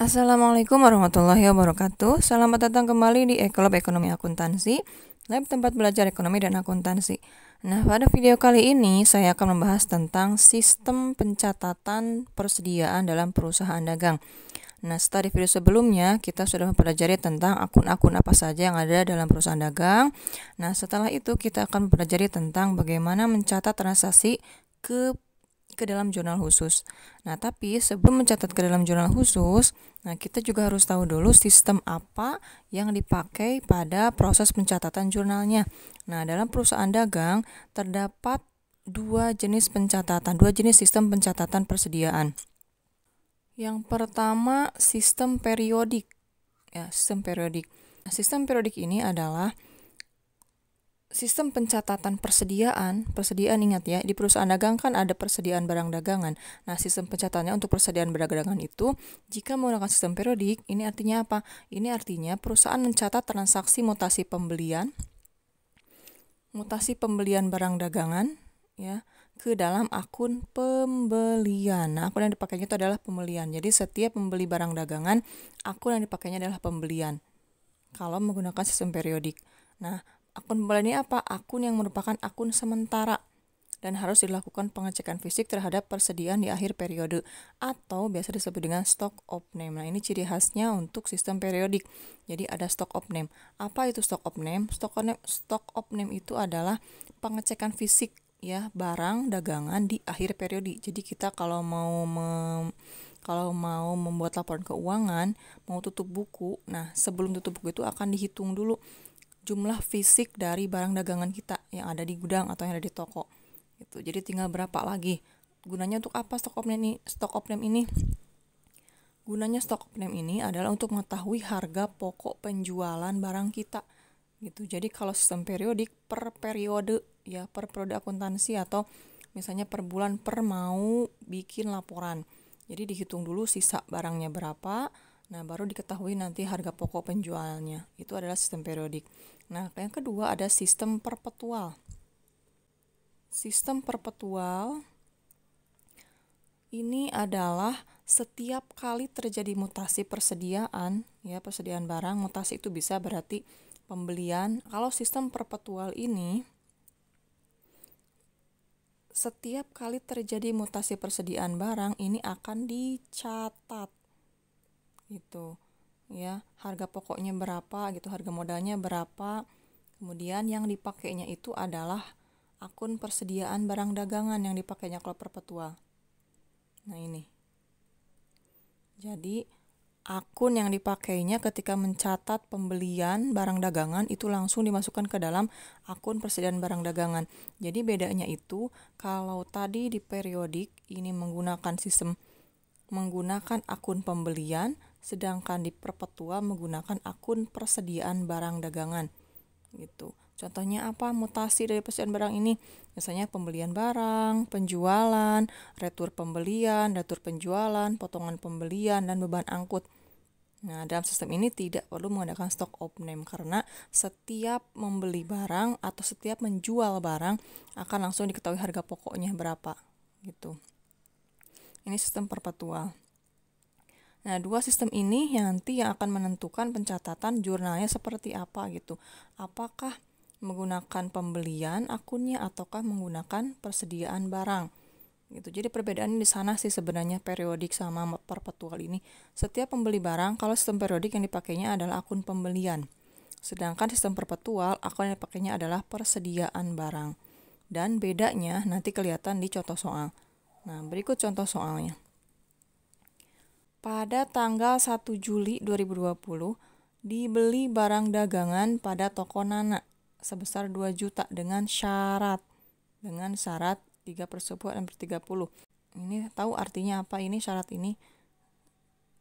Assalamualaikum warahmatullahi wabarakatuh. Selamat datang kembali di Ekolab Ekonomi Akuntansi, lab tempat belajar ekonomi dan akuntansi. Nah, pada video kali ini saya akan membahas tentang sistem pencatatan persediaan dalam perusahaan dagang. Nah, setelah di video sebelumnya kita sudah mempelajari tentang akun-akun apa saja yang ada dalam perusahaan dagang. Nah, setelah itu kita akan mempelajari tentang bagaimana mencatat transaksi ke dalam jurnal khusus. Nah, tapi sebelum mencatat ke dalam jurnal khusus, nah kita juga harus tahu dulu sistem apa yang dipakai pada proses pencatatan jurnalnya. Nah, dalam perusahaan dagang terdapat dua jenis sistem pencatatan persediaan. Yang pertama, sistem periodik. Sistem periodik. Nah, sistem periodik ini adalah sistem pencatatan persediaan ingat ya, di perusahaan dagang kan ada persediaan barang dagangan. Nah, sistem pencatatannya untuk persediaan barang dagangan itu, jika menggunakan sistem periodik, ini artinya apa? Ini artinya perusahaan mencatat transaksi mutasi pembelian barang dagangan ya ke dalam akun pembelian. Nah, akun yang dipakainya itu adalah pembelian. Jadi setiap membeli barang dagangan, akun yang dipakainya adalah pembelian. Kalau menggunakan sistem periodik. Nah, akun pembelian ini apa? Akun yang merupakan akun sementara dan harus dilakukan pengecekan fisik terhadap persediaan di akhir periode atau biasa disebut dengan stock of name. Nah, ini ciri khasnya untuk sistem periodik. Jadi ada stock of name. Apa itu stock of name? Stock of name itu adalah pengecekan fisik ya barang dagangan di akhir periode. Jadi kita kalau mau membuat laporan keuangan, mau tutup buku, nah sebelum tutup buku itu akan dihitung dulu jumlah fisik dari barang dagangan kita yang ada di gudang atau yang ada di toko. Gitu. Jadi tinggal berapa lagi. Gunanya untuk apa stock of name ini? Gunanya stock of name ini adalah untuk mengetahui harga pokok penjualan barang kita. Gitu. Jadi kalau sistem periodik per periode akuntansi atau misalnya per bulan mau bikin laporan. Jadi dihitung dulu sisa barangnya berapa. Nah, baru diketahui nanti harga pokok penjualnya. Itu adalah sistem periodik. Nah, yang kedua ada sistem perpetual. Sistem perpetual ini adalah setiap kali terjadi mutasi persediaan barang, mutasi itu bisa berarti pembelian. Kalau sistem perpetual ini setiap kali terjadi mutasi persediaan barang ini akan dicatat. Gitu. Ya, harga pokoknya berapa gitu, harga modalnya berapa. Kemudian yang dipakainya itu adalah akun persediaan barang dagangan yang dipakainya kalau perpetual. Nah, ini. Jadi, akun yang dipakainya ketika mencatat pembelian barang dagangan itu langsung dimasukkan ke dalam akun persediaan barang dagangan. Jadi, bedanya itu kalau tadi di periodik ini menggunakan akun pembelian, sedangkan di perpetual menggunakan akun persediaan barang dagangan. Gitu. Contohnya apa? Mutasi dari persediaan barang ini. Misalnya pembelian barang, penjualan, retur pembelian, retur penjualan, potongan pembelian, dan beban angkut. Nah, dalam sistem ini tidak perlu menggunakan stock of name karena setiap membeli barang atau setiap menjual barang akan langsung diketahui harga pokoknya berapa. Gitu. Ini sistem perpetual. Nah, dua sistem ini nanti yang akan menentukan pencatatan jurnalnya seperti apa gitu. Apakah menggunakan pembelian akunnya ataukah menggunakan persediaan barang. Gitu. Jadi perbedaannya di sana sih sebenarnya periodik sama perpetual ini. Setiap pembeli barang, kalau sistem periodik yang dipakainya adalah akun pembelian. Sedangkan sistem perpetual, akun yang dipakainya adalah persediaan barang. Dan bedanya nanti kelihatan di contoh soal. Nah, berikut contoh soalnya. Pada tanggal 1 Juli 2020, dibeli barang dagangan pada toko Nana sebesar 2 juta dengan syarat 3/10/30. Ini tahu artinya apa ini syarat ini?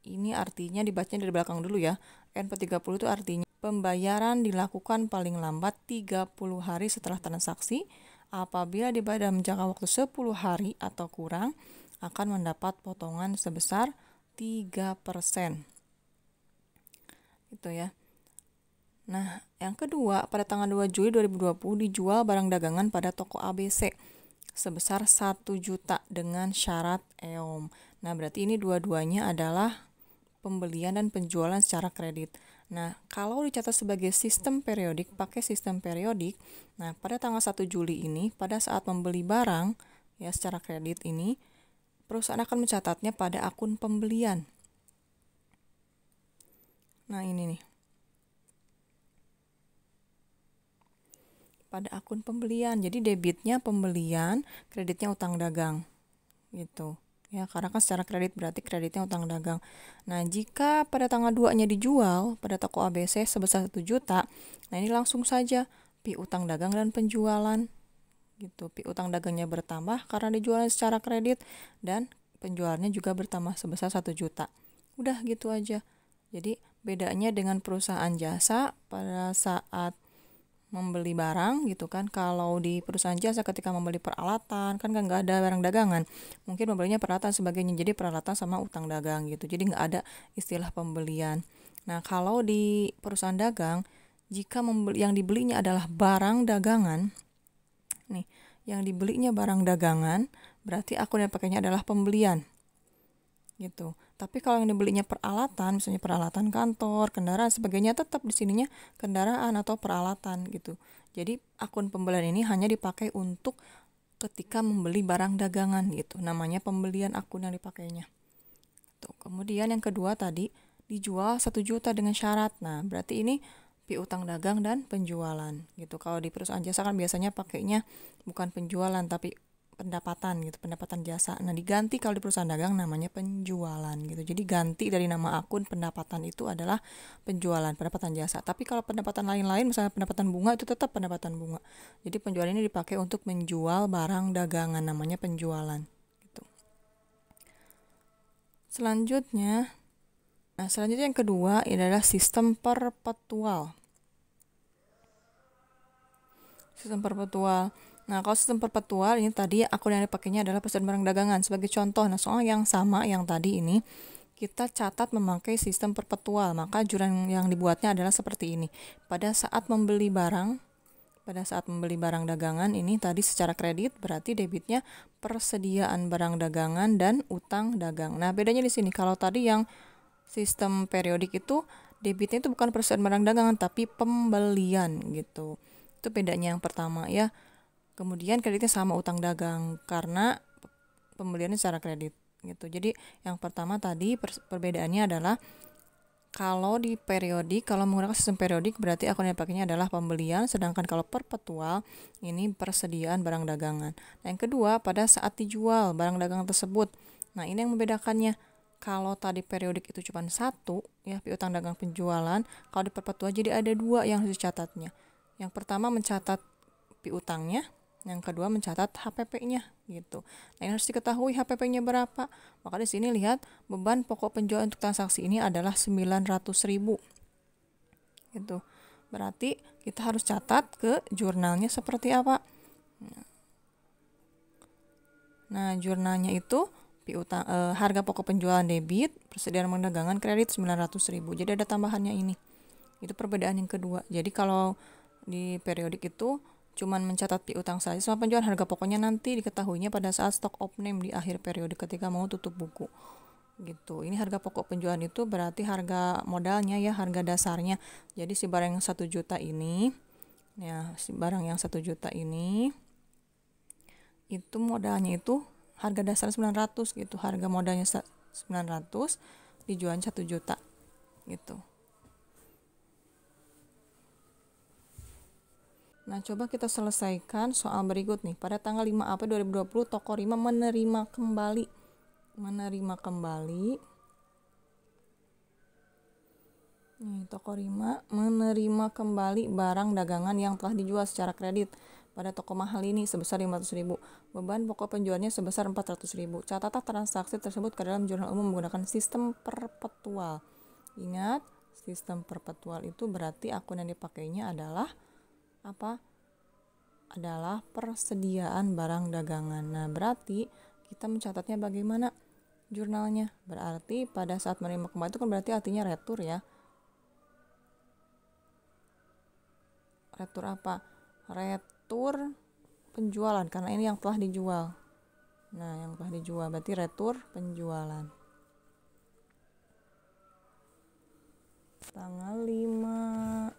Ini artinya dibacanya dari belakang dulu ya. N/30 itu artinya pembayaran dilakukan paling lambat 30 hari setelah transaksi. Apabila dibayar dalam jangka waktu 10 hari atau kurang, akan mendapat potongan sebesar 3%. Gitu ya. Nah, yang kedua, pada tanggal 2 Juli 2020 dijual barang dagangan pada toko ABC sebesar 1 juta dengan syarat EOM. Nah, berarti ini dua-duanya adalah pembelian dan penjualan secara kredit. Nah, kalau dicatat sebagai sistem periodik, pakai sistem periodik, nah pada tanggal 1 Juli ini, pada saat membeli barang ya secara kredit ini, perusahaan akan mencatatnya pada akun pembelian. Nah, ini nih. Pada akun pembelian. Jadi debitnya pembelian, kreditnya utang dagang. Gitu. Ya, karena kan secara kredit berarti kreditnya utang dagang. Nah, jika pada tanggal 2-nya dijual pada toko ABC sebesar 1 juta, nah ini langsung saja pi utang dagang dan penjualan. Gitu. Pi utang dagangnya bertambah karena dijualnya secara kredit dan penjualannya juga bertambah sebesar 1 juta. Udah gitu aja. Jadi, bedanya dengan perusahaan jasa pada saat membeli barang gitu kan, kalau di perusahaan jasa ketika membeli peralatan kan nggak ada barang dagangan, mungkin membelinya peralatan sebagainya, jadi peralatan sama utang dagang gitu, jadi nggak ada istilah pembelian. Nah, kalau di perusahaan dagang, jika yang dibelinya adalah barang dagangan nih, yang dibelinya barang dagangan, berarti akun yang pakainya adalah pembelian gitu. Tapi kalau yang dibelinya peralatan, misalnya peralatan kantor, kendaraan, sebagainya, tetap di sininya kendaraan atau peralatan gitu. Jadi akun pembelian ini hanya dipakai untuk ketika membeli barang dagangan gitu. Namanya pembelian akun yang dipakainya. Tuh. Kemudian yang kedua tadi, dijual 1 juta dengan syarat. Nah, berarti ini piutang dagang dan penjualan gitu. Kalau di perusahaan jasa kan biasanya pakainya bukan penjualan tapi pendapatan gitu, pendapatan jasa. Nah, diganti kalau di perusahaan dagang namanya penjualan gitu. Jadi ganti dari nama akun pendapatan itu adalah penjualan, pendapatan jasa. Tapi kalau pendapatan lain-lain misalnya pendapatan bunga itu tetap pendapatan bunga. Jadi penjualan ini dipakai untuk menjual barang dagangan, namanya penjualan gitu. Selanjutnya yang kedua adalah sistem perpetual. Sistem perpetual. Nah, kalau sistem perpetual ini tadi akun yang dipakainya adalah persediaan barang dagangan. Sebagai contoh, nah soal yang sama yang tadi ini, kita catat memakai sistem perpetual. Maka jurnal yang dibuatnya adalah seperti ini. Pada saat membeli barang dagangan ini tadi secara kredit, berarti debitnya persediaan barang dagangan dan utang dagang. Nah, bedanya di sini. Kalau tadi yang sistem periodik itu debitnya itu bukan persediaan barang dagangan tapi pembelian gitu. Itu bedanya yang pertama ya. Kemudian kreditnya sama utang dagang karena pembeliannya secara kredit gitu. Jadi yang pertama tadi perbedaannya adalah kalau di periodik, kalau menggunakan sistem periodik berarti akun yang pakainya adalah pembelian, sedangkan kalau perpetual ini persediaan barang dagangan. Nah, yang kedua pada saat dijual barang dagangan tersebut. Nah, ini yang membedakannya. Kalau tadi periodik itu cuma satu ya, piutang dagang penjualan, kalau di perpetual jadi ada dua yang harus dicatatnya. Yang pertama mencatat piutangnya, yang kedua mencatat HPP-nya gitu. Nah, yang harus diketahui HPP-nya berapa. Maka di sini lihat beban pokok penjualan untuk transaksi ini adalah 900.000. Gitu. Berarti kita harus catat ke jurnalnya seperti apa. Nah, jurnalnya itu piutang harga pokok penjualan debit, persediaan barang dagangan kredit 900.000. Jadi ada tambahannya ini. Itu perbedaan yang kedua. Jadi kalau di periodik itu cuman mencatat piutang saja sama penjualan, harga pokoknya nanti diketahuinya pada saat stock of name di akhir periode ketika mau tutup buku gitu. Ini harga pokok penjualan itu berarti harga modalnya ya, harga dasarnya. Jadi si barang yang 1 juta ini ya, si barang yang 1 juta ini itu modalnya itu harga dasar 900 gitu. Harga modalnya 900 dijualnya 1 juta gitu. Nah, coba kita selesaikan soal berikut nih. Pada tanggal 5 April 2020, Toko Rima menerima kembali Toko Rima menerima kembali barang dagangan yang telah dijual secara kredit pada toko mahal ini sebesar 500.000. Beban pokok penjualnya sebesar 400.000. Catatlah transaksi tersebut ke dalam jurnal umum menggunakan sistem perpetual. Ingat, sistem perpetual itu berarti akun yang dipakainya adalah apa? Adalah persediaan barang dagangan. Nah, berarti kita mencatatnya bagaimana jurnalnya? Berarti pada saat menerima kembali itu kan berarti artinya retur ya. Retur apa? Retur penjualan karena ini yang telah dijual. Nah, yang telah dijual berarti retur penjualan. tanggal 5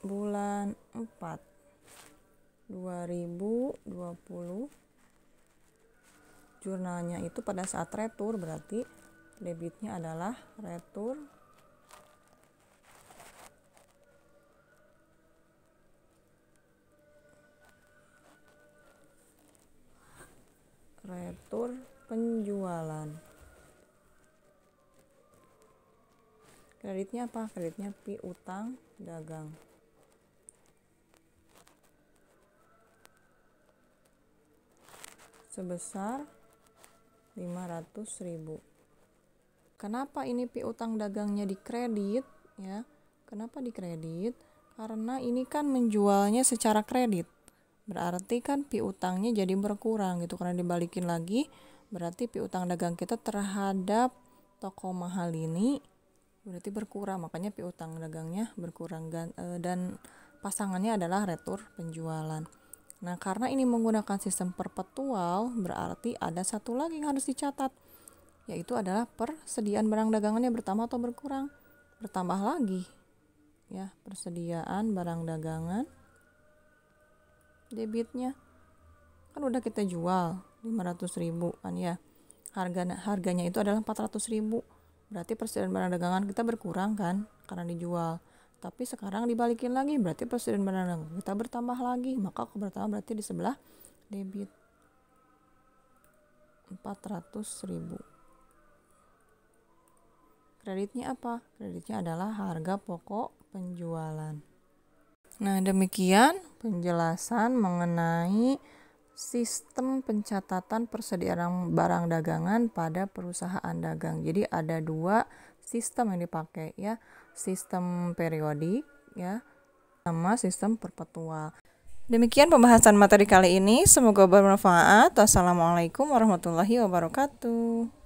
bulan 4 2020. Jurnalnya itu pada saat retur, berarti debitnya adalah retur penjualan. Kreditnya apa? Kreditnya piutang dagang. Sebesar 500.000. Kenapa ini piutang dagangnya dikredit ya? Kenapa dikredit? Karena ini kan menjualnya secara kredit. Berarti kan piutangnya jadi berkurang gitu, karena dibalikin lagi berarti piutang dagang kita terhadap toko mahal ini berarti berkurang, makanya piutang dagangnya berkurang dan pasangannya adalah retur penjualan. Nah, karena ini menggunakan sistem perpetual, berarti ada satu lagi yang harus dicatat, yaitu adalah persediaan barang dagangannya bertambah atau berkurang. Bertambah lagi ya, persediaan barang dagangan debitnya kan udah kita jual 500.000 kan ya, harganya itu adalah 400.000, berarti persediaan barang dagangan kita berkurang kan karena dijual. Tapi sekarang dibalikin lagi, berarti persediaan barang dagangan kita bertambah lagi, maka bertambah berarti di sebelah debit 400.000. Kreditnya apa? Kreditnya adalah harga pokok penjualan. Nah, demikian penjelasan mengenai sistem pencatatan persediaan barang dagangan pada perusahaan dagang. Jadi ada 2 sistem yang dipakai ya, sistem periodik ya, sama sistem perpetual. Demikian pembahasan materi kali ini, semoga bermanfaat. Wassalamualaikum warahmatullahi wabarakatuh.